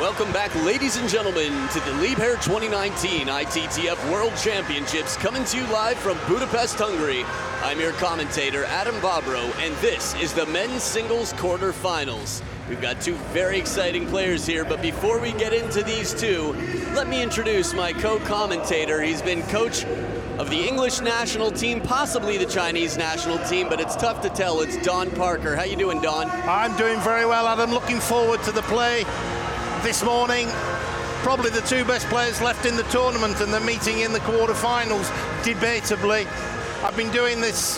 Welcome back, ladies and gentlemen, to the Liebherr 2019 ITTF World Championships, coming to you live from Budapest, Hungary. I'm your commentator, Adam Bobrow, and this is the men's singles quarterfinals. We've got two very exciting players here, but before we get into these two, let me introduce my co-commentator. He's been coach of the English national team, possibly the Chinese national team, but it's tough to tell. It's Don Parker. How you doing, Don? I'm doing very well, Adam. Looking forward to the play this morning. Probably the two best players left in the tournament, and they're meeting in the quarterfinals, debatably. I've been doing this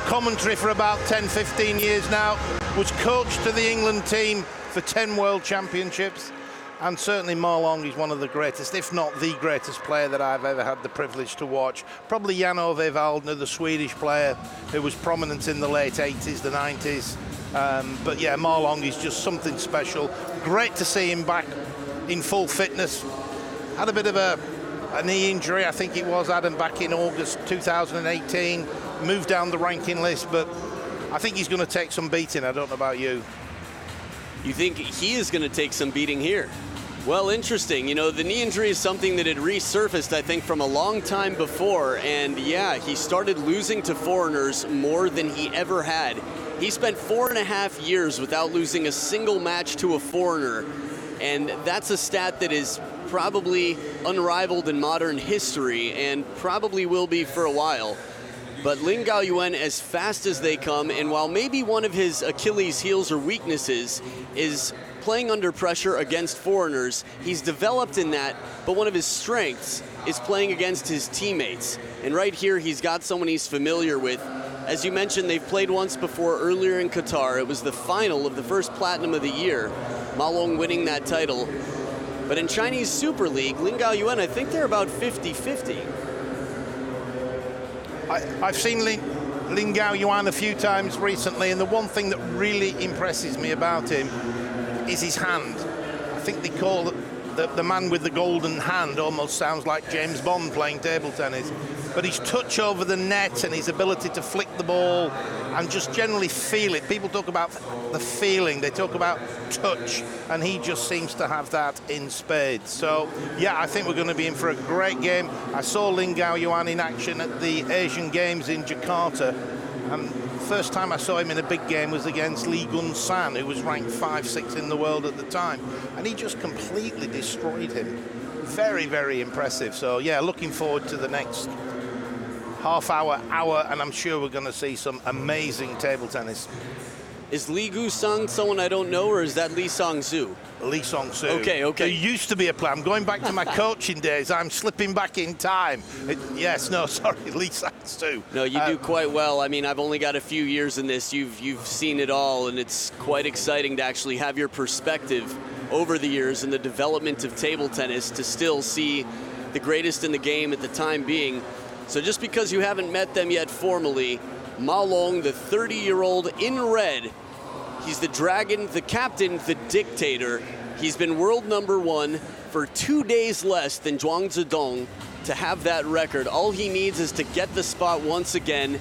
commentary for about 10-15 years now. Was coach to the England team for 10 World Championships, and certainly Ma Long is one of the greatest, if not the greatest player that I've ever had the privilege to watch. Probably Jan-Ove Waldner, the Swedish player who was prominent in the late 80s, the 90s. But yeah, Ma Long is just something special. Great to see him back in full fitness. Had a bit of a knee injury, I think it was, Adam, back in August 2018. Moved down the ranking list, but I think he's going to take some beating. I don't know about you. You think he is going to take some beating here? Well, interesting. You know, the knee injury is something that had resurfaced, I think, from a long time before. And yeah, he started losing to foreigners more than he ever had. He spent 4.5 years without losing a single match to a foreigner. And that's a stat that is probably unrivaled in modern history and probably will be for a while. But Lin Gaoyuan, as fast as they come, and while maybe one of his Achilles heels or weaknesses is playing under pressure against foreigners, he's developed in that, but one of his strengths is playing against his teammates. And right here, he's got someone he's familiar with. As you mentioned, they've played once before earlier in Qatar. It was the final of the first Platinum of the year, Ma Long winning that title. But in Chinese Super League, Lin Gaoyuan, I think they're about 50-50. I've seen Lin Gaoyuan a few times recently, and the one thing that really impresses me about him is his hand. I think they call the man with the golden hand, almost sounds like James Bond playing table tennis. But his touch over the net and his ability to flick the ball and just generally feel it. People talk about the feeling, they talk about touch, and he just seems to have that in spades. So, yeah, I think we're going to be in for a great game. I saw Lin Gaoyuan in action at the Asian Games in Jakarta, and the first time I saw him in a big game was against Lee Gun-san, who was ranked 5-6 in the world at the time, and he just completely destroyed him. Very, very impressive. So, yeah, looking forward to the next half hour, and I'm sure we're going to see some amazing table tennis. Is Li Gu-sung someone I don't know, or is that Lee Song-soo? Lee Song-soo. Okay. There used to be a player. I'm going back to my coaching days. I'm slipping back in time. Lee Song-soo. No, you do quite well. I mean, I've only got a few years in this. You've seen it all, and it's quite exciting to actually have your perspective over the years in the development of table tennis to still see the greatest in the game at the time being. So just because you haven't met them yet formally, Ma Long, the 30-year-old in red, he's the dragon, the captain, the dictator. He's been world #1 for 2 days less than Zhuang Zedong to have that record. All he needs is to get the spot once again,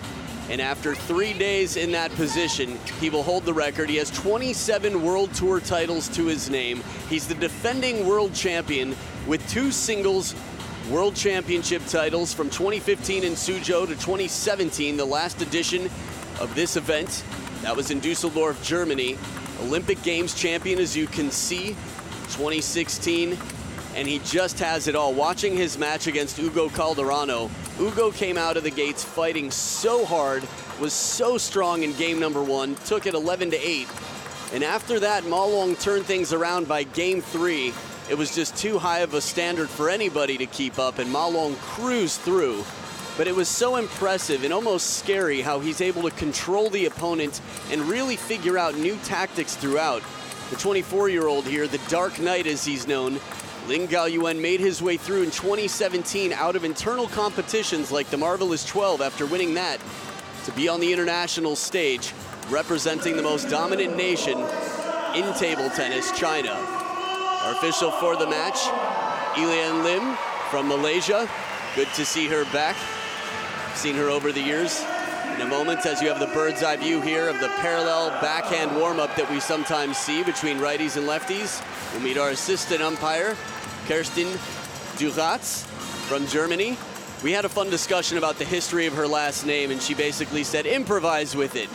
and after 3 days in that position, he will hold the record. He has 27 World Tour titles to his name. He's the defending world champion with 2 singles World Championship titles from 2015 in Suzhou to 2017, the last edition of this event. That was in Dusseldorf, Germany. Olympic Games champion, as you can see, 2016, and he just has it all. Watching his match against Ugo Calderano, Ugo came out of the gates fighting so hard, was so strong in game #1, took it 11-8. And after that, Ma Long turned things around by game 3. It was just too high of a standard for anybody to keep up, and Ma Long cruised through. But it was so impressive and almost scary how he's able to control the opponent and really figure out new tactics throughout. The 24-year-old here, the Dark Knight as he's known, Lin Gaoyuan made his way through in 2017 out of internal competitions like the Marvelous 12 after winning that to be on the international stage, representing the most dominant nation in table tennis, China. Our official for the match, Elian Lim from Malaysia. Good to see her back. Seen her over the years In a moment, as you have the bird's eye view here of the parallel backhand warm-up that we sometimes see between righties and lefties, we'll meet our assistant umpire, Kerstin Duratz from Germany. We had a fun discussion about the history of her last name, and she basically said, improvise with it.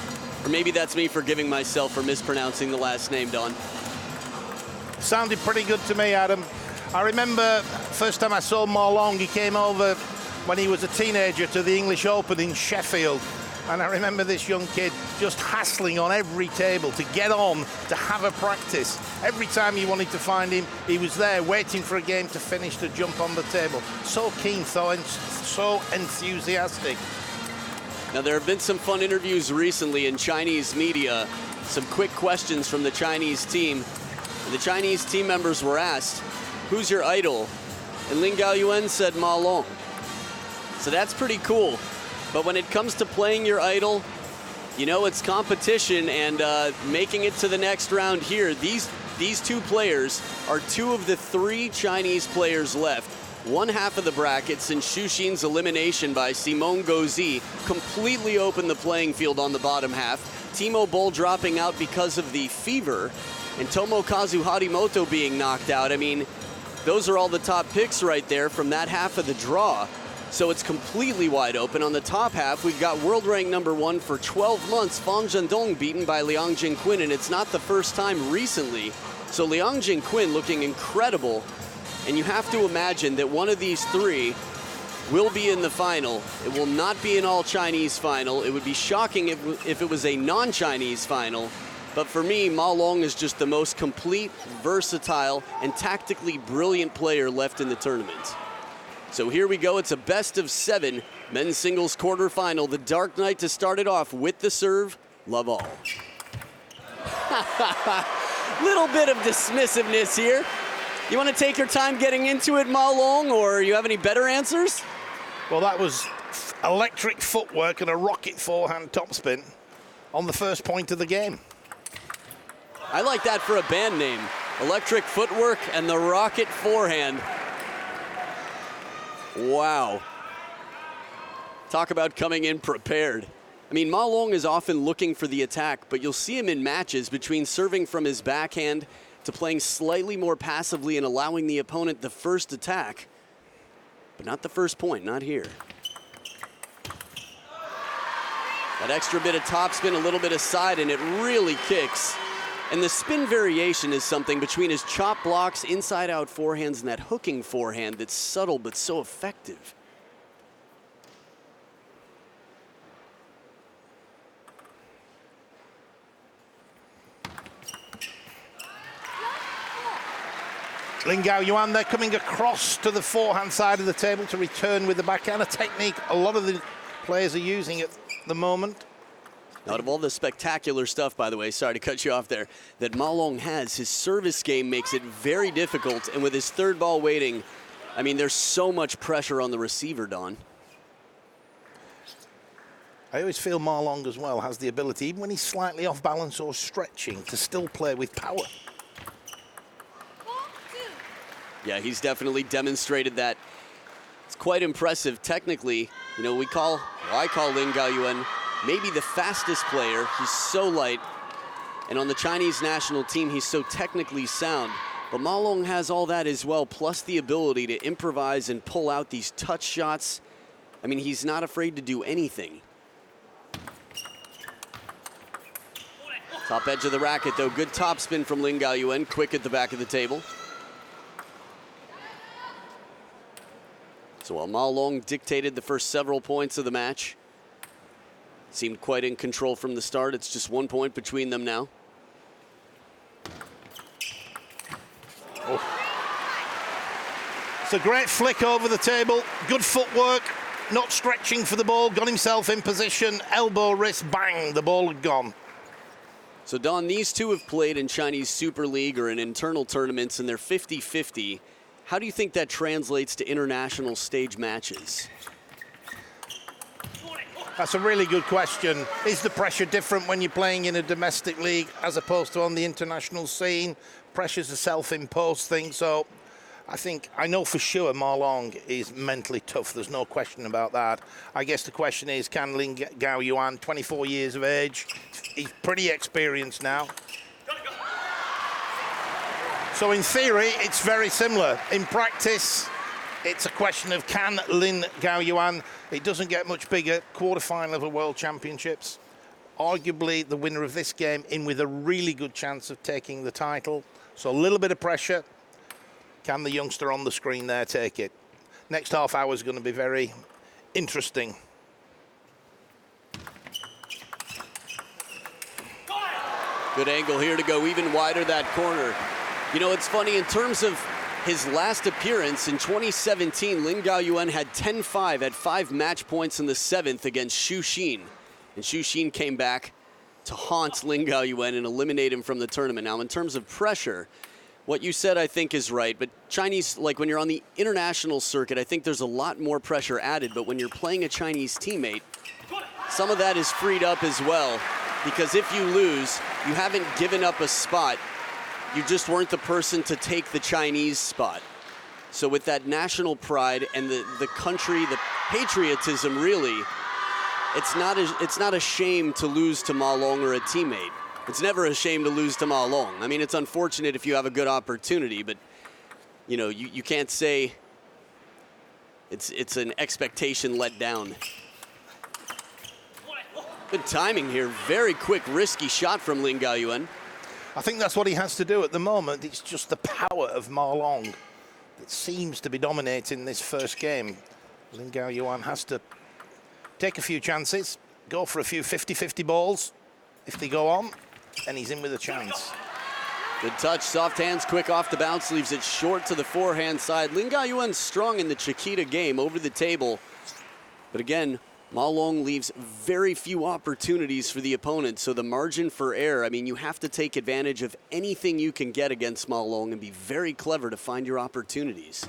Or maybe that's me forgiving myself for mispronouncing the last name, Don. Sounded pretty good to me, Adam. I remember first time I saw Ma Long, he came over when he was a teenager to the English Open in Sheffield. And I remember this young kid just hassling on every table to get on, to have a practice. Every time you wanted to find him, he was there waiting for a game to finish to jump on the table. So keen, so enthusiastic. Now, there have been some fun interviews recently in Chinese media, some quick questions from the Chinese team. The Chinese team members were asked, who's your idol? And Lin Gaoyuan said Ma Long. So that's pretty cool. But when it comes to playing your idol, you know, it's competition, and making it to the next round here, these two players are two of the three Chinese players left. One half of the bracket, since Xu Xin's elimination by Simone Gauzy completely opened the playing field on the bottom half. Timo Boll dropping out because of the fever, and Tomokazu Harimoto being knocked out. I mean, those are all the top picks right there from that half of the draw. So it's completely wide open. On the top half, we've got world rank #1 for 12 months, Fan Zhendong, beaten by Liang Jingquin, and it's not the first time recently. So Liang Jingquin looking incredible, and you have to imagine that one of these three will be in the final. It will not be an all-Chinese final. It would be shocking if it was a non-Chinese final. But for me, Ma Long is just the most complete, versatile, and tactically brilliant player left in the tournament. So here we go. It's a best-of-7 men's singles quarterfinal. The Dark Knight to start it off with the serve. Love all. Little bit of dismissiveness here. You want to take your time getting into it, Ma Long, or you have any better answers? Well, that was electric footwork and a rocket forehand topspin on the first point of the game. I like that for a band name. Electric footwork and the rocket forehand. Wow. Talk about coming in prepared. I mean, Ma Long is often looking for the attack, but you'll see him in matches between serving from his backhand to playing slightly more passively and allowing the opponent the first attack, but not the first point, not here. That extra bit of topspin, a little bit of side, and it really kicks. And the spin variation is something between his chop blocks, inside-out forehands, and that hooking forehand that's subtle but so effective. Lin Gaoyuan, they're coming across to the forehand side of the table to return with the backhand, a technique a lot of the players are using at the moment. Out of all the spectacular stuff, by the way, sorry to cut you off there, that Ma Long has, his service game makes it very difficult, and with his third ball waiting, I mean, there's so much pressure on the receiver, Don. I always feel Ma Long as well has the ability, even when he's slightly off balance or stretching, to still play with power. Yeah, he's definitely demonstrated that. It's quite impressive technically. You know, I call Lin Gaoyuan maybe the fastest player. He's so light. And on the Chinese national team, he's so technically sound. But Ma Long has all that as well, plus the ability to improvise and pull out these touch shots. I mean, he's not afraid to do anything. Top edge of the racket, though. Good topspin from Lin Gaoyuan, quick at the back of the table. So while Ma Long dictated the first several points of the match, seemed quite in control from the start. It's just 1 point between them now. Oh. It's a great flick over the table. Good footwork, not stretching for the ball, got himself in position, elbow, wrist, bang, the ball had gone. So Don, these two have played in Chinese Super League or in internal tournaments, and they're 50-50. How do you think that translates to international stage matches? That's a really good question. Is the pressure different when you're playing in a domestic league as opposed to on the international scene? Pressure's a self-imposed thing, so I know for sure Marlong is mentally tough. There's no question about that. I guess the question is, can Lin Gaoyuan, 24 years of age, he's pretty experienced now. So in theory, it's very similar. In practice, it's a question of can Lin Gaoyuan, it doesn't get much bigger, quarterfinal of a World Championships, arguably the winner of this game in with a really good chance of taking the title. So a little bit of pressure. Can the youngster on the screen there take it? Next half hour is going to be very interesting. Good angle here to go even wider that corner. You know, it's funny, in terms of his last appearance in 2017, Lin Gaoyuan had 10-5 at 5 match points in the 7th against Xu Xin. And Xu Xin came back to haunt Lin Gaoyuan and eliminate him from the tournament. Now, in terms of pressure, what you said, I think, is right. But Chinese, like when you're on the international circuit, I think there's a lot more pressure added. But when you're playing a Chinese teammate, some of that is freed up as well. Because if you lose, you haven't given up a spot. You just weren't the person to take the Chinese spot. So with that national pride and the country, the patriotism, really, it's not a shame to lose to Ma Long or a teammate. It's never a shame to lose to Ma Long. I mean, it's unfortunate if you have a good opportunity, but you know, you can't say it's an expectation let down. Good timing here. Very quick, risky shot from Lin Gaoyuan. I think that's what he has to do at the moment. It's just the power of Ma Long that seems to be dominating this first game. Lin Gaoyuan has to take a few chances, go for a few 50-50 balls. If they go on, then he's in with a chance. Good touch, soft hands, quick off the bounce, leaves it short to the forehand side. Lin Gaoyuan's strong in the Chiquita game, over the table. But again, Ma Long leaves very few opportunities for the opponent, so the margin for error, I mean, you have to take advantage of anything you can get against Ma Long and be very clever to find your opportunities.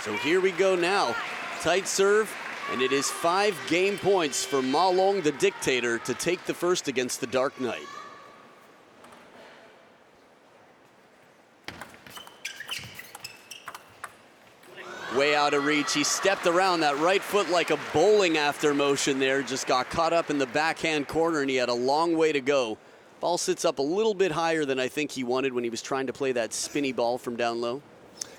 So here we go now. Tight serve, and it is 5 game points for Ma Long, the dictator, to take the first against the Dark Knight. Way out of reach. He stepped around that right foot like a bowling after motion there. Just got caught up in the backhand corner, and he had a long way to go. Ball sits up a little bit higher than I think he wanted when he was trying to play that spinny ball from down low.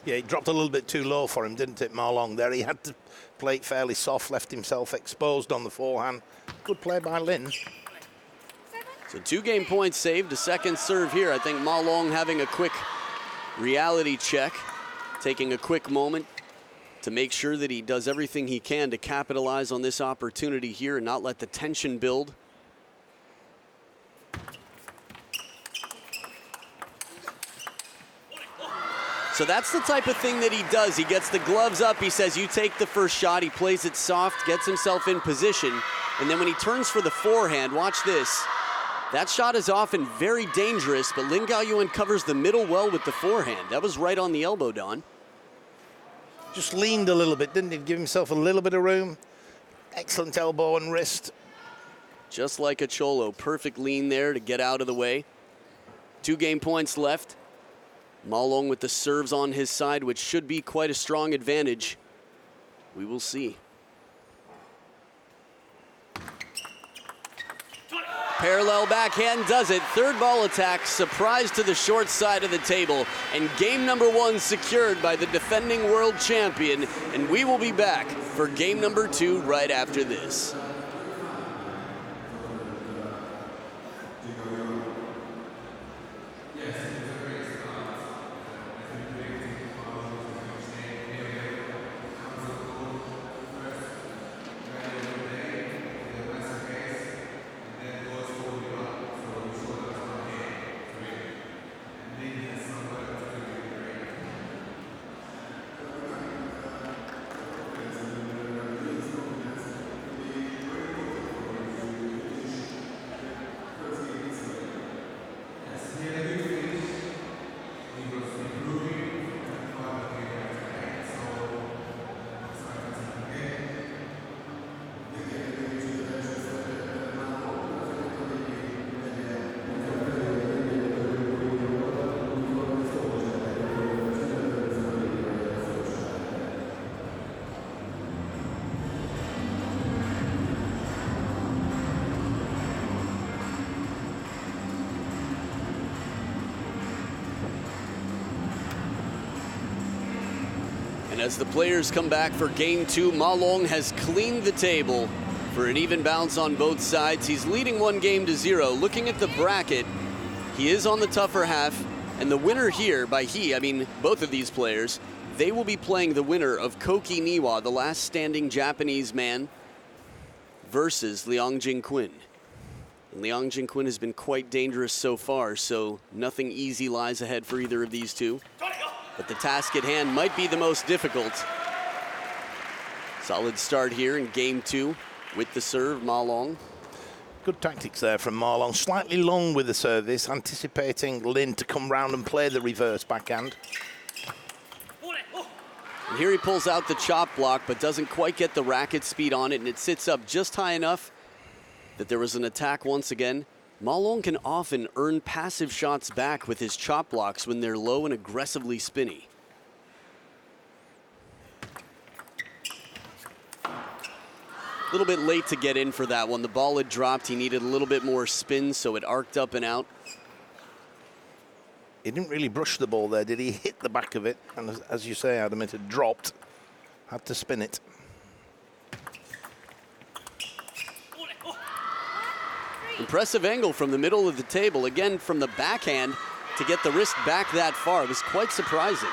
Yeah, he dropped a little bit too low for him, didn't it, Ma Long there? He had to play it fairly soft, left himself exposed on the forehand. Good play by Lin. So 2 game points saved, a second serve here. I think Ma Long having a quick reality check, taking a quick moment to make sure that he does everything he can to capitalize on this opportunity here and not let the tension build. So that's the type of thing that he does. He gets the gloves up, he says, you take the first shot, he plays it soft, gets himself in position, and then when he turns for the forehand, watch this. That shot is often very dangerous, but Lin Gaoyuan covers the middle well with the forehand. That was right on the elbow, Don. Just leaned a little bit, didn't he? Give himself a little bit of room. Excellent elbow and wrist. Just like a Cholo, perfect lean there to get out of the way. 2 game points left. Ma Long with the serves on his side, which should be quite a strong advantage. We will see. Parallel backhand does it. Third ball attack, surprise to the short side of the table. And game number 1 secured by the defending world champion. And we will be back for game number 2 right after this. And as the players come back for game 2, Ma Long has cleaned the table for an even bounce on both sides. He's leading 1-0. Looking at the bracket, he is on the tougher half, and the winner here, by he, I mean both of these players, they will be playing the winner of Koki Niwa, the last standing Japanese man, versus Liang Jingquin. And Liang Jingquin has been quite dangerous so far, so nothing easy lies ahead for either of these two. But the task at hand might be the most difficult. Solid start here in game 2 with the serve, Ma Long. Good tactics there from Ma Long. Slightly long with the service, anticipating Lin to come round and play the reverse backhand. And here he pulls out the chop block, but doesn't quite get the racket speed on it, and it sits up just high enough that there was an attack once again. Ma Long can often earn passive shots back with his chop blocks when they're low and aggressively spinny. A little bit late to get in for that one. The ball had dropped. He needed a little bit more spin, so it arced up and out. He didn't really brush the ball there, did he? Hit the back of it, and as you say, Adam, it had dropped. Had to spin it. Impressive angle from the middle of the table. Again, from the backhand to get the wrist back that far. It was quite surprising.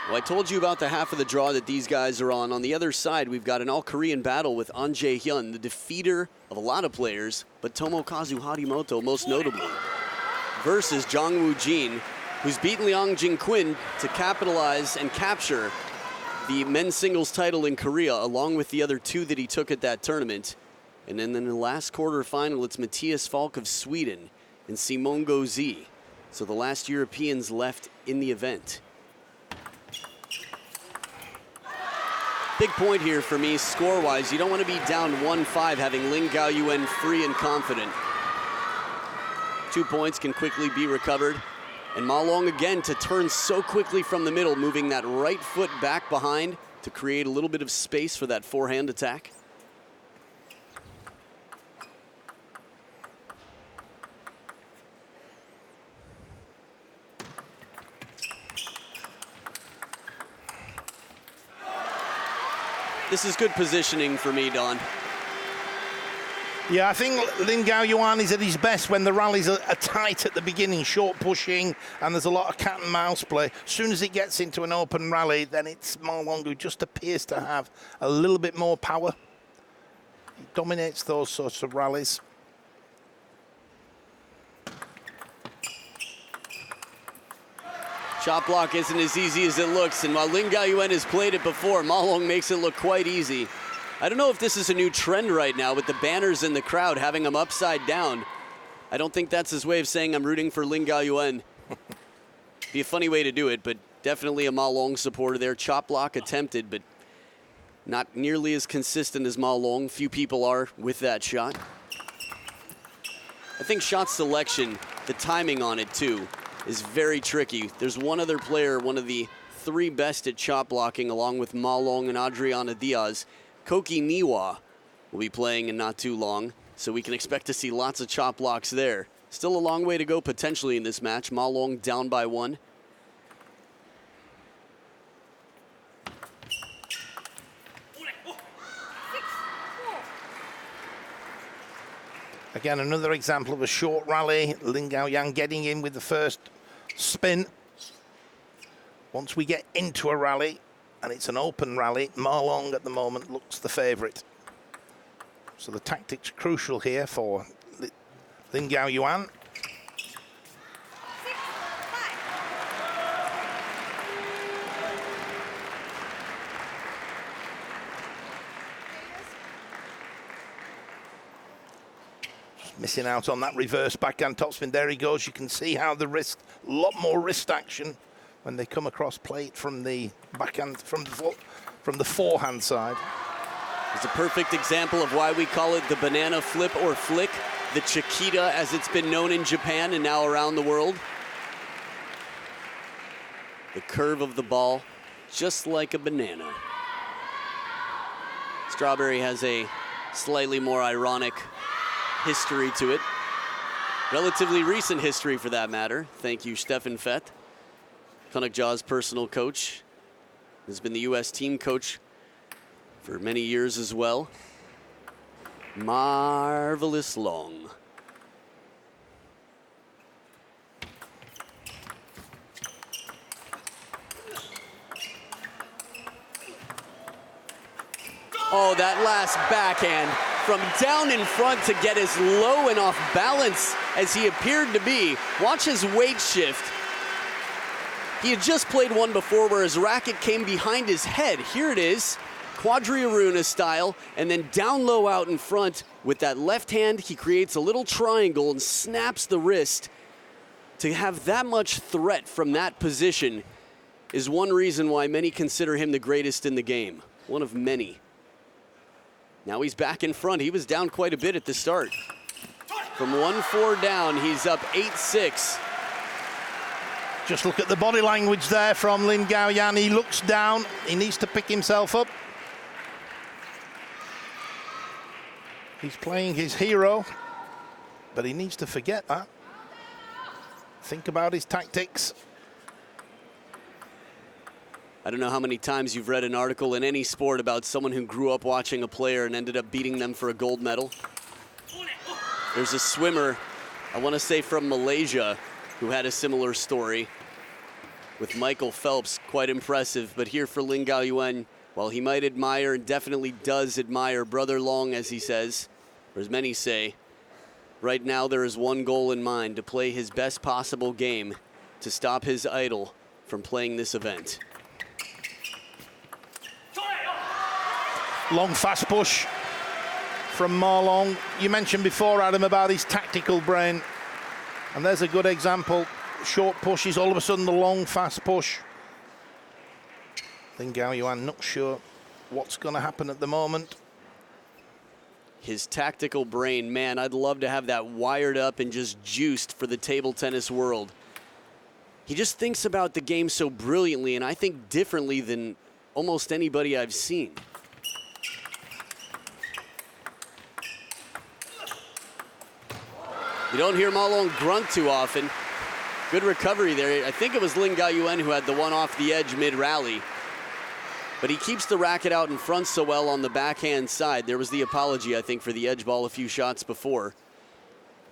Well, I told you about the half of the draw that these guys are on. On the other side, we've got an all-Korean battle with An Jae-hyun, the defeater of a lot of players, but Tomokazu Harimoto most notably, versus Jang Woo-jin, who's beaten Liang Jingquin to capitalize and capture the men's singles title in Korea, along with the other 2 that he took at that tournament. And then in the last quarterfinal, it's Matthias Falk of Sweden and Simon Gauzy. So the last Europeans left in the event. Big point here for me, score-wise. You don't want to be down 1-5 having Lin Gaoyuan free and confident. 2 points can quickly be recovered. And Ma Long again to turn so quickly from the middle, moving that right foot back behind to create a little bit of space for that forehand attack. This is good positioning for me, Don. Yeah, I think Lin Gaoyuan is at his best when the rallies are tight at the beginning, short pushing, and there's a lot of cat and mouse play. As soon as it gets into an open rally, then it's Ma Long who just appears to have a little bit more power. He dominates those sorts of rallies. Shot block isn't as easy as it looks, and while Lin Gaoyuan has played it before, Ma Long makes it look quite easy. I don't know if this is a new trend right now with the banners in the crowd having him upside down. I don't think that's his way of saying I'm rooting for Lin Gaoyuan. Be a funny way to do it, but definitely a Ma Long supporter there. Chop block attempted, but not nearly as consistent as Ma Long. Few people are with that shot. I think shot selection, the timing on it too, is very tricky. There's one other player, one of the 3 best at chop blocking, along with Ma Long and Adriana Diaz. Koki Niwa will be playing in not too long, so we can expect to see lots of chop blocks there. Still a long way to go potentially in this match. Ma Long down by 1. Again, another example of a short rally. Lin Gaoyuan getting in with the first spin. Once we get into a rally, and it's an open rally, Ma Long at the moment looks the favourite. So the tactics crucial here for Lin Gaoyuan. Missing out on that reverse backhand topspin. There he goes. You can see how the wrist, a lot more wrist action when they come across plate from the backhand, from the forehand side. It's a perfect example of why we call it the banana flip or flick, the Chiquita as it's been known in Japan and now around the world. The curve of the ball, just like a banana. Strawberry has a slightly more ironic history to it. Relatively recent history for that matter. Thank you, Stefan Fett. Kunakja's personal coach. Has been the U.S. team coach for many years as well. Marvelous Long. Oh, that last backhand from down in front to get as low and off balance as he appeared to be. Watch his weight shift. He had just played one before where his racket came behind his head. Here it is, quadri-aruna style, and then down low out in front with that left hand, he creates a little triangle and snaps the wrist. To have that much threat from that position is one reason why many consider him the greatest in the game. One of many. Now he's back in front. He was down quite a bit at the start. From 1-4 down, he's up 8-6. Just look at the body language there from Lin Gaoyuan. He looks down. He needs to pick himself up. He's playing his hero, but he needs to forget that. Think about his tactics. I don't know how many times you've read an article in any sport about someone who grew up watching a player and ended up beating them for a gold medal. There's a swimmer, I want to say from Malaysia, who had a similar story with Michael Phelps. Quite impressive. But here for Lin Gaoyuan, while he might admire and definitely does admire Brother Long, as he says, or as many say, right now there is one goal in mind: to play his best possible game to stop his idol from playing this event. Long fast push from Ma Long. You mentioned before, Adam, about his tactical brain. And there's a good example. Short pushes, all of a sudden the long fast push. Lin Gaoyuan not sure what's going to happen at the moment. His tactical brain, man, I'd love to have that wired up and just juiced for the table tennis world. He just thinks about the game so brilliantly, and I think differently than almost anybody I've seen. You don't hear Ma Long grunt too often. Good recovery there. I think it was Lin Gaoyuan who had the one off the edge mid-rally. But he keeps the racket out in front so well on the backhand side. There was the apology, I think, for the edge ball a few shots before.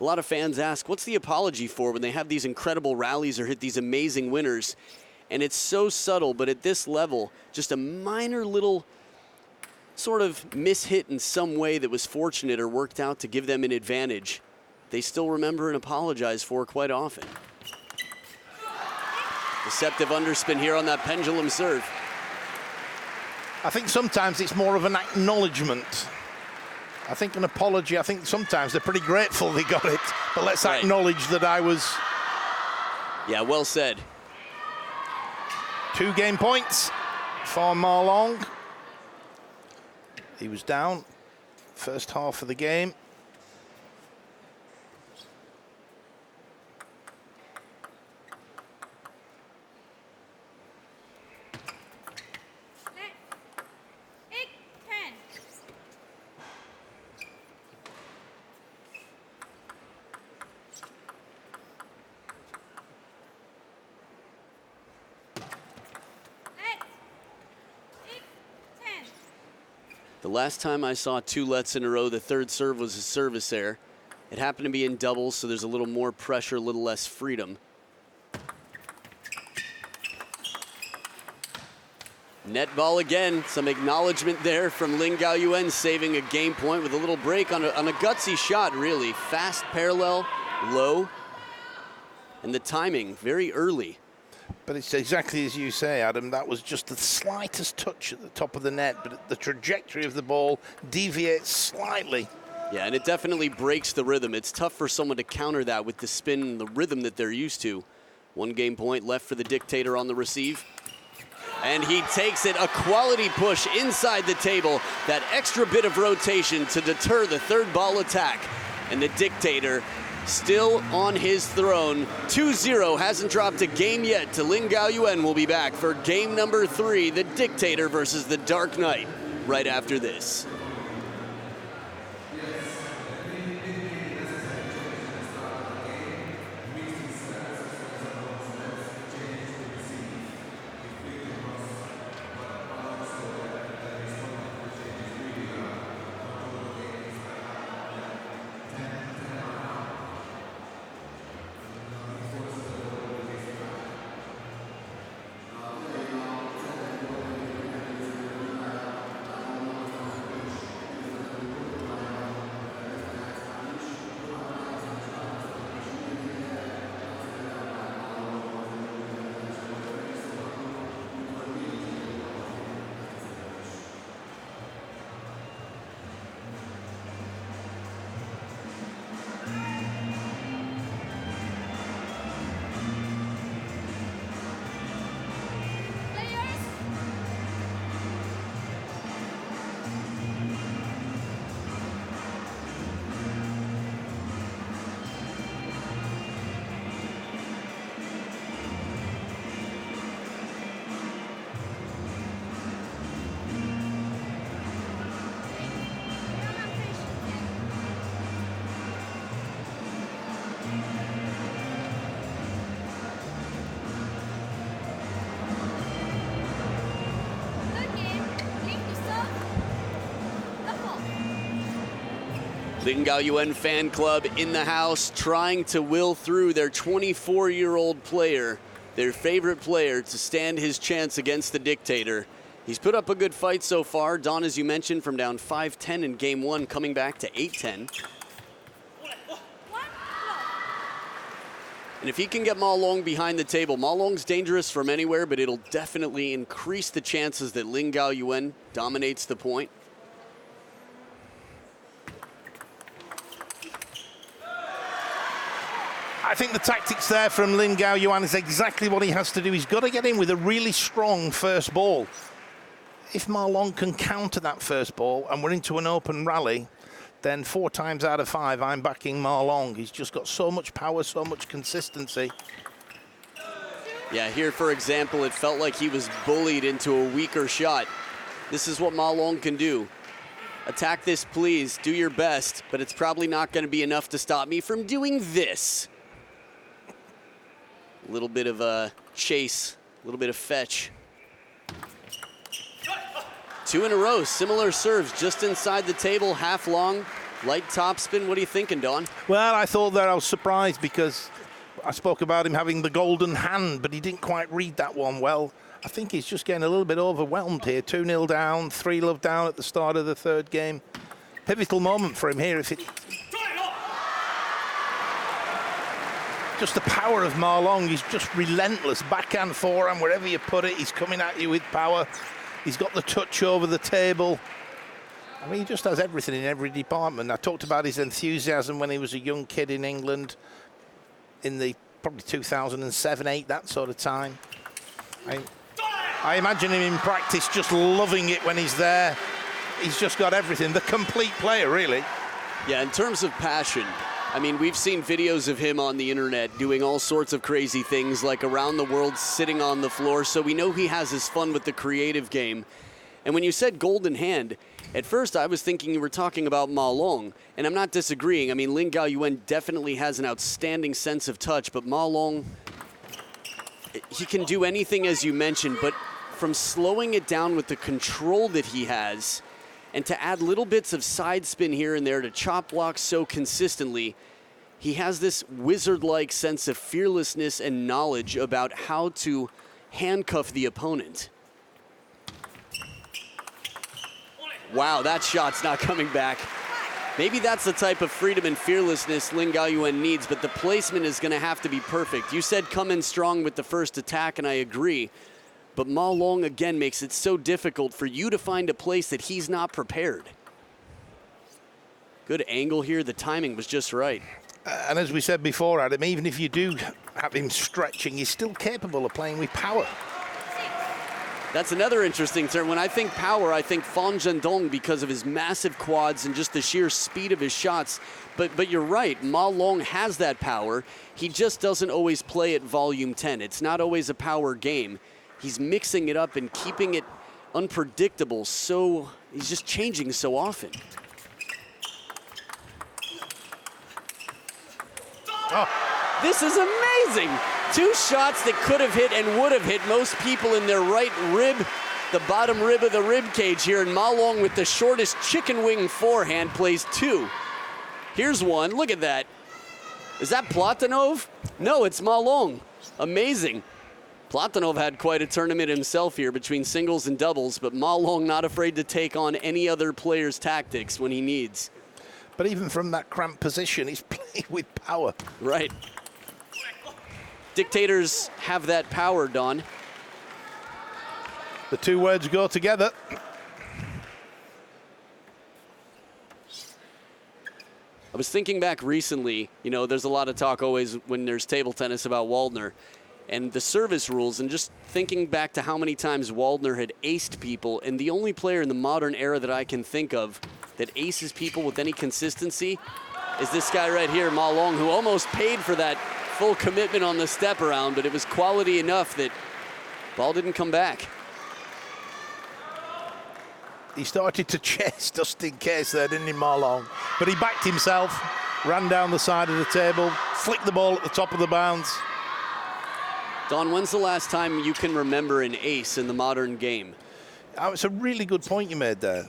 A lot of fans ask, what's the apology for when they have these incredible rallies or hit these amazing winners? And it's so subtle, but at this level, just a minor little sort of mishit in some way that was fortunate or worked out to give them an advantage, they still remember and apologize for quite often. Deceptive underspin here on that pendulum serve. I think sometimes it's more of an acknowledgement. I think an apology, I think sometimes they're pretty grateful they got it, but let's acknowledge that I was... Yeah, well said. 2 game points for Ma Long. He was down first half of the game. The last time I saw 2 lets in a row, the third serve was a service error. It happened to be in doubles, so there's a little more pressure, a little less freedom. Net ball again, some acknowledgement there from Lin Gaoyuan, saving a game point with a little break on a gutsy shot, really. Fast, parallel, low, and the timing very early. But it's exactly as you say, Adam, that was just the slightest touch at the top of the net, but the trajectory of the ball deviates slightly. Yeah, and it definitely breaks the rhythm. It's tough for someone to counter that with the spin and the rhythm that they're used to. 1 game point left for the Dictator on the receive. And he takes it, a quality push inside the table, that extra bit of rotation to deter the third ball attack. And the Dictator still on his throne. 2-0, hasn't dropped a game yet to Lin Gaoyuan. Will be back for game number 3, the Dictator versus the Dark Knight, right after this. Lin Gaoyuan fan club in the house, trying to will through their 24-year-old player, their favorite player, to stand his chance against the dictator. He's put up a good fight so far. Don, as you mentioned, from down 5-10 in game one, coming back to 8-10. And if he can get Ma Long behind the table, Ma Long's dangerous from anywhere, but it'll definitely increase the chances that Lin Gaoyuan dominates the point. I think the tactics there from Lin Gaoyuan is exactly what he has to do. He's got to get in with a really strong first ball. If Ma Long can counter that first ball and we're into an open rally, then 4 times out of 5, I'm backing Ma Long. He's just got so much power, so much consistency. Yeah, here, for example, it felt like he was bullied into a weaker shot. This is what Ma Long can do. Attack this, please. Do your best, but it's probably not going to be enough to stop me from doing this. A little bit of a chase, a little bit of fetch. 2 in a row, similar serves, just inside the table, half long, light topspin. What are you thinking, Don? Well, I thought that I was surprised because I spoke about him having the golden hand, but he didn't quite read that one well. I think he's just getting a little bit overwhelmed here. 2-0 down, 3-love down at the start of the third game. Pivotal moment for him here. Just the power of Ma Long, he's just relentless. Backhand, forehand, wherever you put it, he's coming at you with power. He's got the touch over the table. I mean, he just has everything in every department. I talked about his enthusiasm when he was a young kid in England in the probably 2007-8, that sort of time. I imagine him in practice just loving it when he's there. He's just got everything, the complete player, really. Yeah, in terms of passion, I mean, we've seen videos of him on the internet doing all sorts of crazy things, like around the world sitting on the floor, so we know he has his fun with the creative game. And when you said golden hand, at first I was thinking you were talking about Ma Long, and I'm not disagreeing. I mean, Lin Gaoyuan definitely has an outstanding sense of touch, but Ma Long, he can do anything, as you mentioned, but from slowing it down with the control that he has, and to add little bits of side spin here and there to chop blocks so consistently, he has this wizard-like sense of fearlessness and knowledge about how to handcuff the opponent. Wow, that shot's not coming back. Maybe that's the type of freedom and fearlessness Lin Gaoyuan needs, but the placement is going to have to be perfect. You said come in strong with the first attack, and I agree. But Ma Long, again, makes it so difficult for you to find a place that he's not prepared. Good angle here. The timing was just right. And as we said before, Adam, even if you do have him stretching, he's still capable of playing with power. That's another interesting term. When I think power, I think Fan Zhendong because of his massive quads and just the sheer speed of his shots. But you're right, Ma Long has that power. He just doesn't always play at volume 10. It's not always a power game. He's mixing it up and keeping it unpredictable, so he's just changing so often. Oh. This is amazing. 2 shots that could have hit and would have hit most people in their right rib, the bottom rib of the rib cage here, and Ma Long with the shortest chicken wing forehand plays 2. Here's one, look at that. Is that Platonov? No, it's Ma Long. Amazing. Platonov had quite a tournament himself here between singles and doubles, but Ma Long not afraid to take on any other player's tactics when he needs. But even from that cramped position, he's playing with power. Right. Dictators have that power, Don. The 2 words go together. I was thinking back recently, you know, there's a lot of talk always when there's table tennis about Waldner and the service rules, and just thinking back to how many times Waldner had aced people, and the only player in the modern era that I can think of that aces people with any consistency is this guy right here, Ma Long, who almost paid for that full commitment on the step around, but it was quality enough that ball didn't come back. He started to chase just in case there, didn't he, Ma Long? But he backed himself, ran down the side of the table, flicked the ball at the top of the bounds. Don, when's the last time you can remember an ace in the modern game? It's a really good point you made there.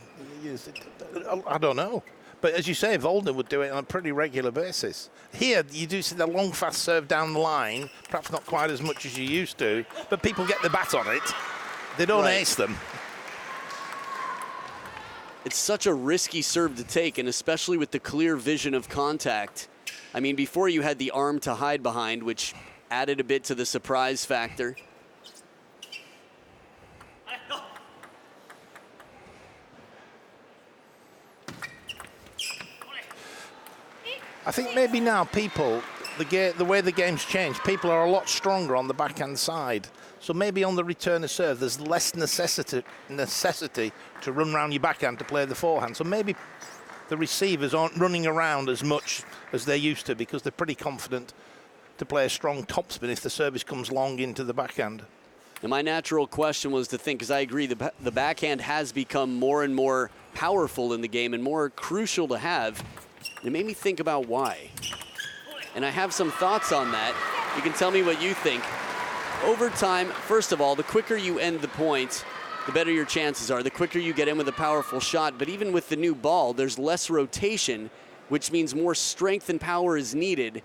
I don't know. But as you say, Volden would do it on a pretty regular basis. Here, you do see the long, fast serve down the line, perhaps not quite as much as you used to, but people get the bat on it. They don't ace them. It's such a risky serve to take, and especially with the clear vision of contact. I mean, before you had the arm to hide behind, which added a bit to the surprise factor. I think maybe now people, the way the game's changed, people are a lot stronger on the backhand side. So maybe on the return of serve, there's less necessity to run around your backhand to play the forehand. So maybe the receivers aren't running around as much as they used to because they're pretty confident to play a strong topspin if the service comes long into the backhand. And my natural question was to think, because I agree, the backhand has become more and more powerful in the game and more crucial to have. It made me think about why. And I have some thoughts on that. You can tell me what you think. Over time, first of all, the quicker you end the point, the better your chances are. The quicker you get in with a powerful shot. But even with the new ball, there's less rotation, which means more strength and power is needed.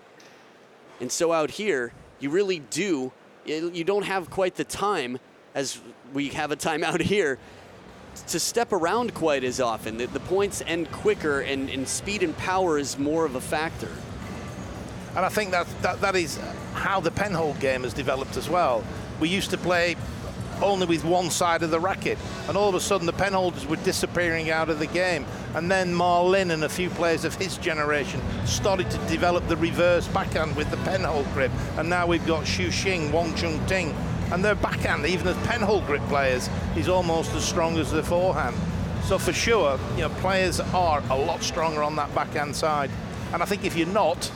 And so out here, you really do, you don't have quite the time, as we have a time out here, to step around quite as often. The points end quicker, and speed and power is more of a factor. And I think that is how the penhold game has developed as well. We used to play only with one side of the racket, and all of a sudden the penholders were disappearing out of the game. And then Ma Lin and a few players of his generation started to develop the reverse backhand with the penhold grip. And now we've got Xu Xing, Wang Chung Ting, and their backhand, even as penhold grip players, is almost as strong as their forehand. So for sure, you know, players are a lot stronger on that backhand side. And I think if you're not,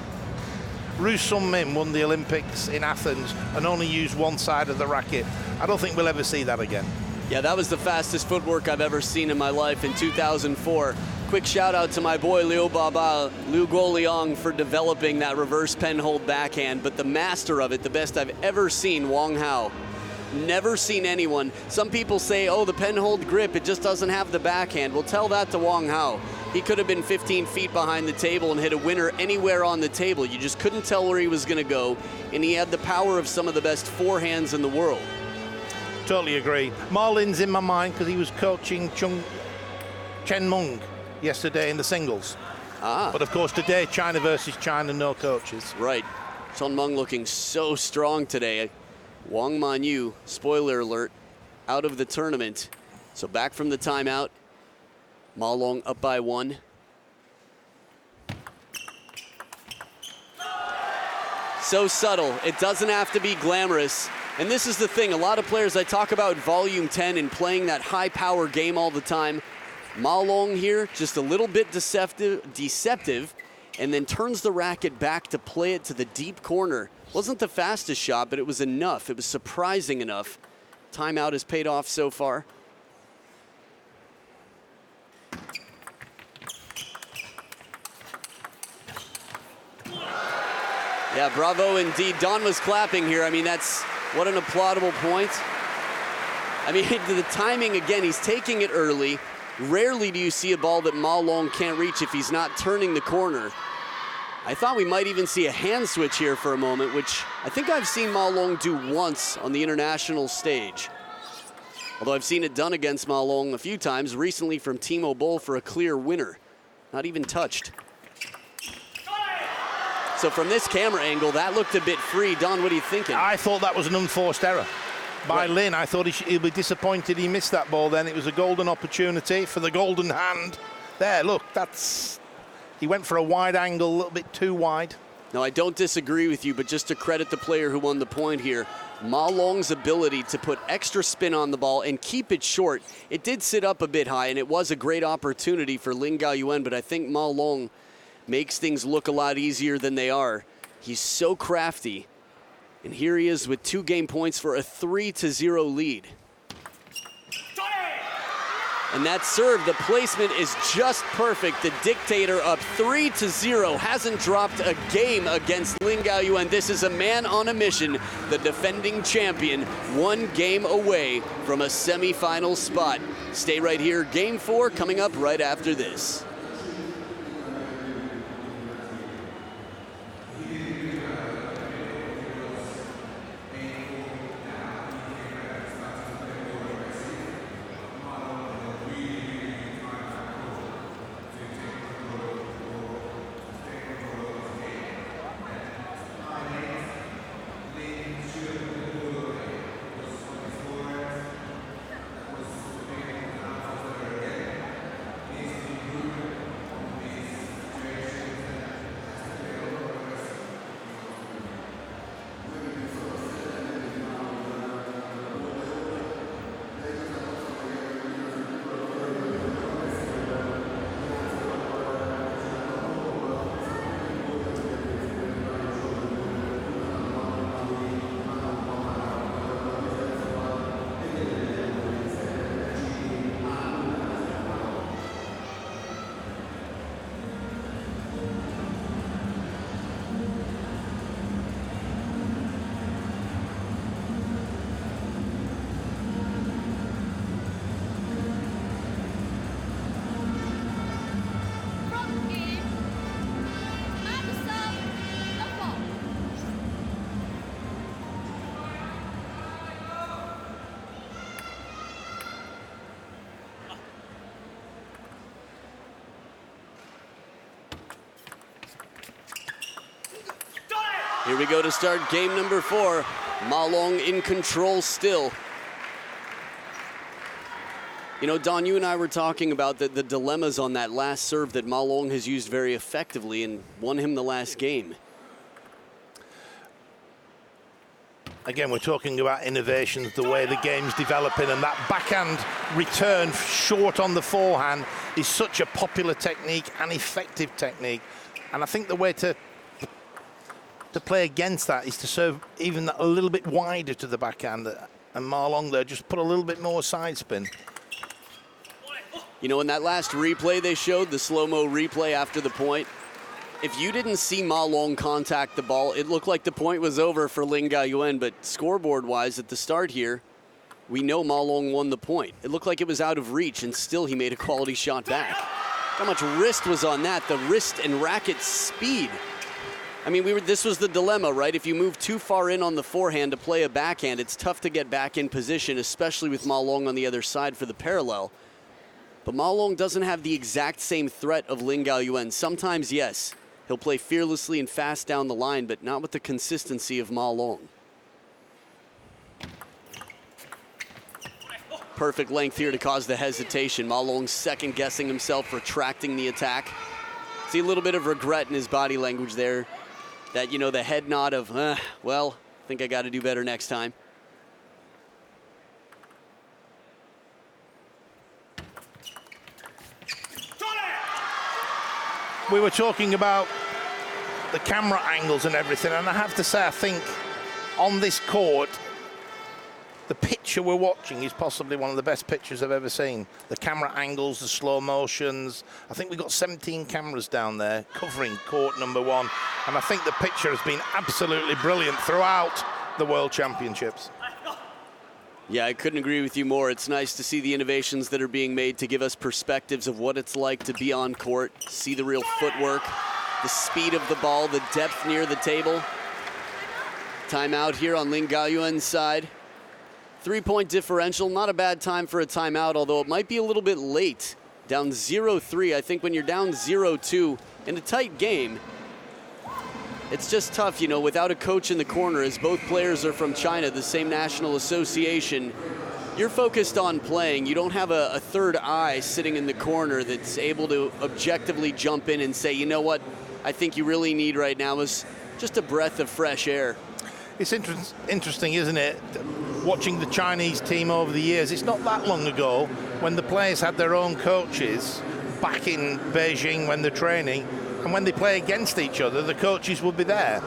Ru Sun Min won the Olympics in Athens and only used one side of the racket. I don't think we'll ever see that again. Yeah, that was the fastest footwork I've ever seen in my life in 2004. Quick shout out to my boy Liu Baba, Liu Guoliang, for developing that reverse penhold backhand, but the master of it, the best I've ever seen, Wang Hao. Never seen anyone. Some people say, oh, the penhold grip, it just doesn't have the backhand. Well, tell that to Wang Hao. He could have been 15 feet behind the table and hit a winner anywhere on the table. You just couldn't tell where he was going to go, and he had the power of some of the best forehands in the world. Totally agree. Ma Lin's in my mind because he was coaching Chen Meng yesterday in the singles. But of course today, China versus China, no coaches. Right. Chen Meng looking so strong today. Wang Manyu, spoiler alert, out of the tournament. So back from the timeout. Ma Long up by 1. So subtle. It doesn't have to be glamorous. And this is the thing. A lot of players, I talk about volume 10 and playing that high power game all the time. Ma Long here, just a little bit deceptive, and then turns the racket back to play it to the deep corner. Wasn't the fastest shot, but it was enough. It was surprising enough. Timeout has paid off so far. Yeah, bravo indeed. Don was clapping here. I mean, that's what an applaudable point. I mean, the timing, again, he's taking it early. Rarely do you see a ball that Ma Long can't reach if he's not turning the corner. I thought we might even see a hand switch here for a moment, which I think I've seen Ma Long do once on the international stage. Although I've seen it done against Ma Long a few times, recently from Timo Boll for a clear winner. Not even touched. So from this camera angle, that looked a bit free. Don, what are you thinking? I thought that was an unforced error by Lin. I thought he'll be disappointed he missed that ball then. It was a golden opportunity for the golden hand. There, look, he went for a wide angle, a little bit too wide. No, I don't disagree with you, but just to credit the player who won the point here, Ma Long's ability to put extra spin on the ball and keep it short. It did sit up a bit high, and it was a great opportunity for Lin Gaoyuan, but I think Ma Long makes things look a lot easier than they are. He's so crafty. And here he is with 2 game points for a 3-0 lead. And that serve, the placement is just perfect. The dictator up 3-0, hasn't dropped a game against Lin Gaoyuan. This is a man on a mission, the defending champion, 1 game away from a semifinal spot. Stay right here, game 4 coming up right after this. Here we go to start game number 4. Ma Long in control still. You know, Don, you and I were talking about the dilemmas on that last serve that Ma Long has used very effectively and won him the last game. Again, we're talking about innovations, the way the game's developing, and that backhand return short on the forehand is such a popular technique and effective technique. And I think the way to play against that is to serve even a little bit wider to the backhand. And Ma Long there just put a little bit more side spin. You know, in that last replay they showed, the slow-mo replay after the point, if you didn't see Ma Long contact the ball, it looked like the point was over for Lin Gaoyuan, but scoreboard-wise at the start here, we know Ma Long won the point. It looked like it was out of reach, and still he made a quality shot back. How much wrist was on that? The wrist and racket speed. I mean, this was the dilemma, right? If you move too far in on the forehand to play a backhand, it's tough to get back in position, especially with Ma Long on the other side for the parallel. But Ma Long doesn't have the exact same threat of Lin Gaoyuan. Sometimes, yes, he'll play fearlessly and fast down the line, but not with the consistency of Ma Long. Perfect length here to cause the hesitation. Ma Long second-guessing himself, retracting the attack. See a little bit of regret in his body language there. That, you know, the head nod of, well, I think I got to do better next time. We were talking about the camera angles and everything, and I have to say, I think on this court, the picture we're watching is possibly one of the best pictures I've ever seen. The camera angles, the slow motions. I think we've got 17 cameras down there covering court number 1, and I think the picture has been absolutely brilliant throughout the World Championships. Yeah, I couldn't agree with you more. It's nice to see the innovations that are being made to give us perspectives of what it's like to be on court, see the real footwork, the speed of the ball, the depth near the table. Timeout here on Lin Gaoyuan's side. 3-point differential, not a bad time for a timeout, although it might be a little bit late. Down 0-3, I think when you're down 0-2 in a tight game, it's just tough, you know, without a coach in the corner, as both players are from China, the same national association. You're focused on playing. You don't have a third eye sitting in the corner that's able to objectively jump in and say, you know what, I think you really need right now is just a breath of fresh air. It's interesting, isn't it, watching the Chinese team over the years. It's not that long ago when the players had their own coaches back in Beijing when they're training, and when they play against each other, the coaches will be there.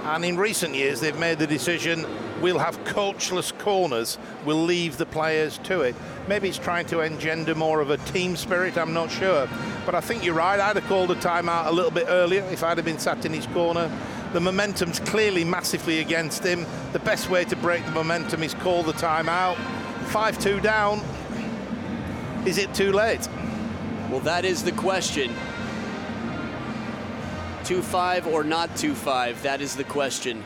And in recent years, they've made the decision, we'll have coachless corners, we'll leave the players to it. Maybe it's trying to engender more of a team spirit, I'm not sure. But I think you're right, I'd have called a timeout a little bit earlier if I'd have been sat in his corner. The momentum's clearly massively against him. The best way to break the momentum is call the timeout. 5-2 down. Is it too late? Well, that is the question. 2-5 or not 2-5, that is the question.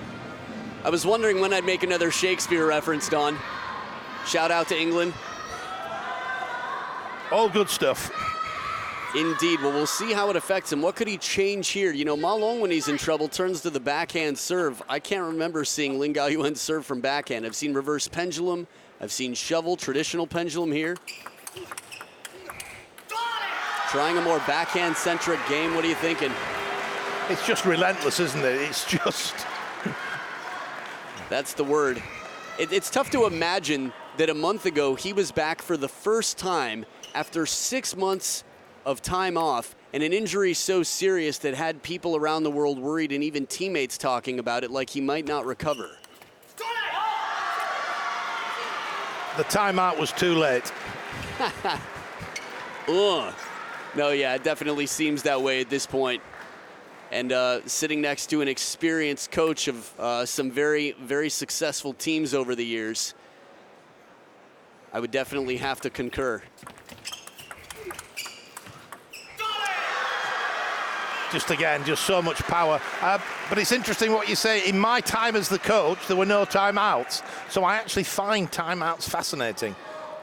I was wondering when I'd make another Shakespeare reference, Don. Shout out to England. All good stuff. Indeed. Well, we'll see how it affects him. What could he change here? You know, Ma Long, when he's in trouble, turns to the backhand serve. I can't remember seeing Lin Gaoyuan serve from backhand. I've seen reverse pendulum. I've seen shovel, traditional pendulum here. Trying a more backhand-centric game. What are you thinking? It's just relentless, isn't it? It's just... That's the word. It's tough to imagine that a month ago he was back for the first time after 6 months of time off and an injury so serious that had people around the world worried and even teammates talking about it like he might not recover. The timeout was too late. No, yeah, it definitely seems that way at this point. And sitting next to an experienced coach of some very, very successful teams over the years, I would definitely have to concur. Just so much power. But it's interesting what you say. In my time as the coach, there were no timeouts. So I actually find timeouts fascinating.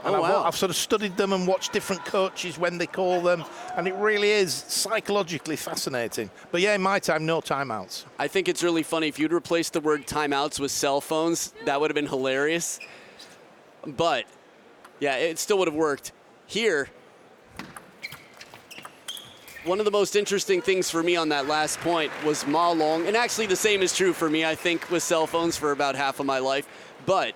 And Oh, wow. I've sort of studied them and watched different coaches when they call them, and it really is psychologically fascinating. But yeah, in my time, no timeouts. I think it's really funny. If you'd replaced the word timeouts with cell phones, that would have been hilarious. But, yeah, it still would have worked. Here, one of the most interesting things for me on that last point was Ma Long, and actually the same is true for me, I think, with cell phones for about half of my life, but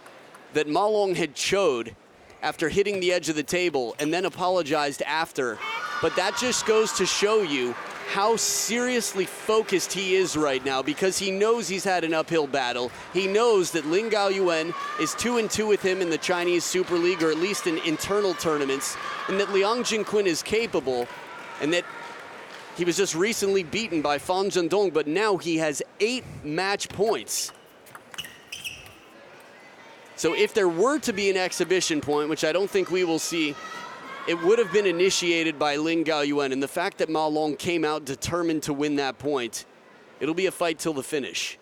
that Ma Long had chode after hitting the edge of the table and then apologized after. But that just goes to show you how seriously focused he is right now, because he knows he's had an uphill battle. He knows that Lin Gaoyuan is 2-2 with him in the Chinese Super League, or at least in internal tournaments, and that Liang Jinquin is capable, and that he was just recently beaten by Fan Zhendong, but now he has 8 match points. So if there were to be an exhibition point, which I don't think we will see, it would have been initiated by Lin Gaoyuan. And the fact that Ma Long came out determined to win that point, it'll be a fight till the finish.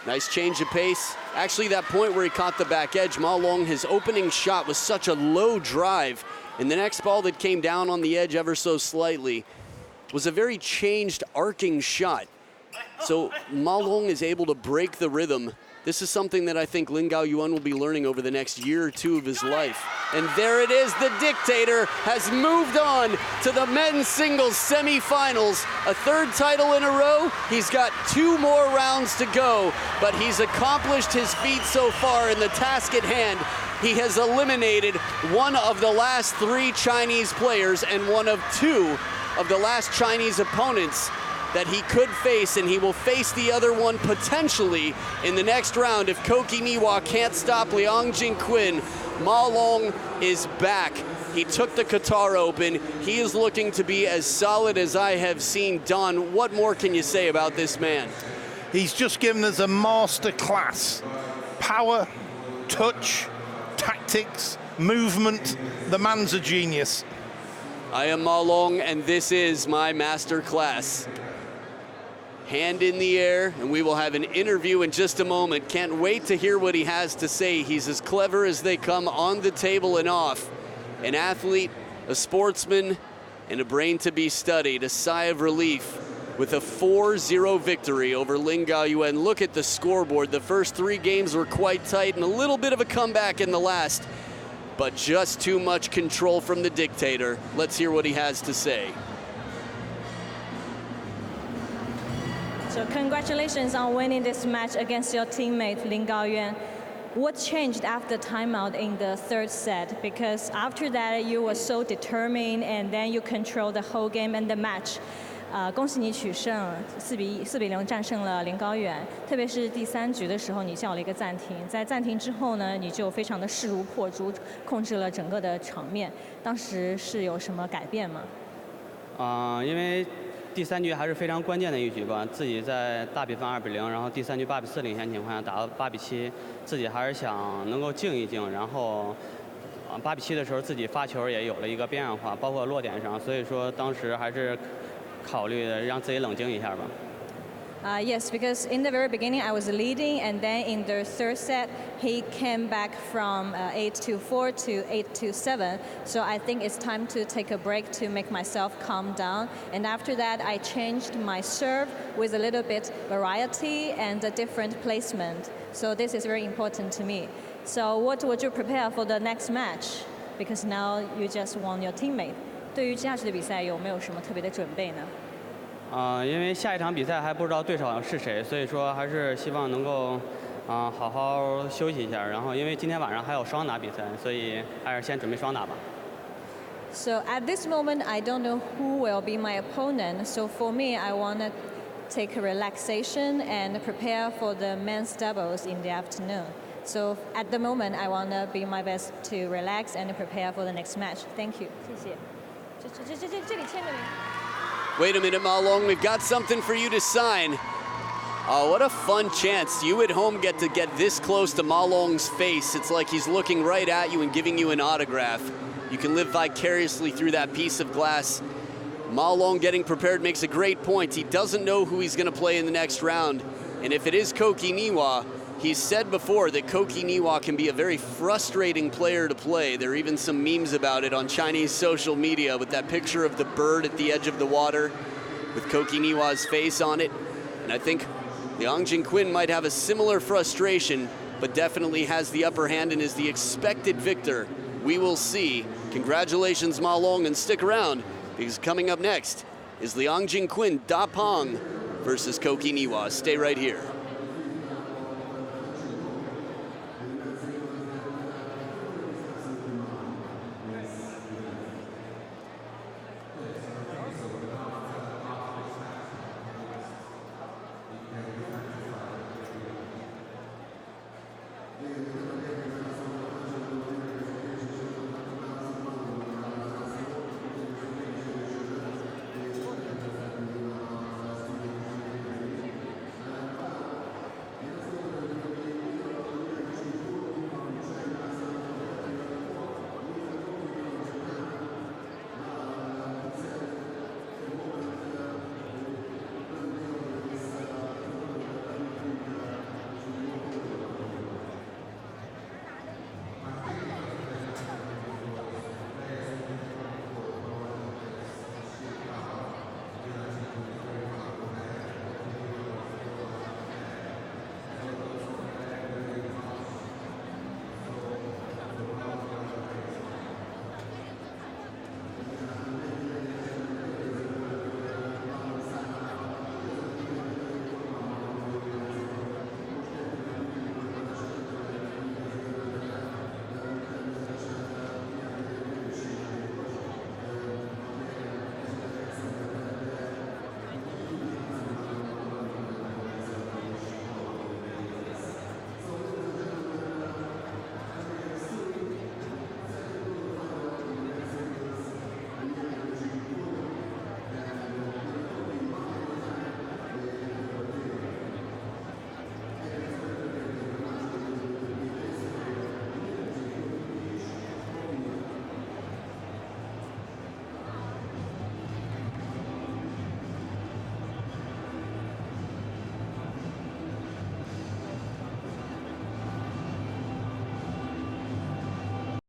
Nice change of pace. Actually, that point where he caught the back edge, Ma Long, his opening shot was such a low drive. And the next ball that came down on the edge ever so slightly was a very changed, arcing shot. So Ma Long is able to break the rhythm. This is something that I think Lin Gaoyuan will be learning over the next year or two of his life. And there it is, the dictator has moved on to the men's singles semifinals. A 3rd title in a row. He's got 2 more rounds to go, but he's accomplished his feat so far in the task at hand. He has eliminated one of the last 3 Chinese players and one of 2 of the last Chinese opponents that he could face, and he will face the other one potentially in the next round if Koki Niwa can't stop Liang Jinquin. Ma Long is back. He took the Qatar Open. He is looking to be as solid as I have seen. Don, what more can you say about this man? He's just given us a master class. Power, touch, tactics, movement. The man's a genius. I am Ma Long, and this is my master class. Hand in the air, and we will have an interview in just a moment. Can't wait to hear what he has to say. He's as clever as they come on the table and off. An athlete, a sportsman, and a brain to be studied. A sigh of relief with a 4-0 victory over Lin Gaoyuan. Look at the scoreboard. The first 3 games were quite tight and a little bit of a comeback in the last, but just too much control from the dictator. Let's hear what he has to say. So congratulations on winning this match against your teammate Lin Gaoyuan. What changed after timeout in the 3rd set? Because after that you were so determined, and then you controlled the whole game and the match. 恭喜你取胜，4-0战胜了林高远。特别是第3局的时候，你叫了一个暂停，在暂停之后呢，你就非常的势如破竹，控制了整个的场面。当时是有什么改变吗？因为第3局还是非常关键的一局吧，自己在大比分2-0，然后第3局8比4领先情况下打到8比7，自己还是想能够静一静，然后8比7的时候自己发球也有了一个变化，包括落点上，所以说当时还是考虑让自己冷静一下吧。Yes, because in the very beginning I was leading, and then in the 3rd set he came back from 8-4 to 8-7. So I think it's time to take a break to make myself calm down. And after that I changed my serve with a little bit variety and a different placement. So this is very important to me. So what would you prepare for the next match? Because now you just won your teammate. 对于接下去的比赛有没有什么特别的准备呢？因为下一场比赛还不知道对手是谁，所以说还是希望能够好好休息一下。然后因为今天晚上还有双打比赛，所以还是先准备双打吧。So at this moment, I don't know who will be my opponent. So for me, I want to take a relaxation and prepare for the men's doubles in the afternoon. So at the moment, I want to be my best to relax and prepare for the next match. Thank you. 谢谢。这里签个名。Wait a minute, Ma Long, we've got something for you to sign. Oh, what a fun chance. You at home get to get this close to Ma Long's face. It's like he's looking right at you and giving you an autograph. You can live vicariously through that piece of glass. Ma Long getting prepared makes a great point. He doesn't know who he's going to play in the next round. And if it is Koki Niwa, He's said before that Koki Niwa can be a very frustrating player to play. There are even some memes about it on Chinese social media with that picture of the bird at the edge of the water with Koki Niwa's face on it. And I think Liang Jinquin might have a similar frustration, but definitely has the upper hand and is the expected victor. We will see. Congratulations, Ma Long, and stick around, because coming up next is Liang Jinquin Da Peng versus Koki Niwa. Stay right here.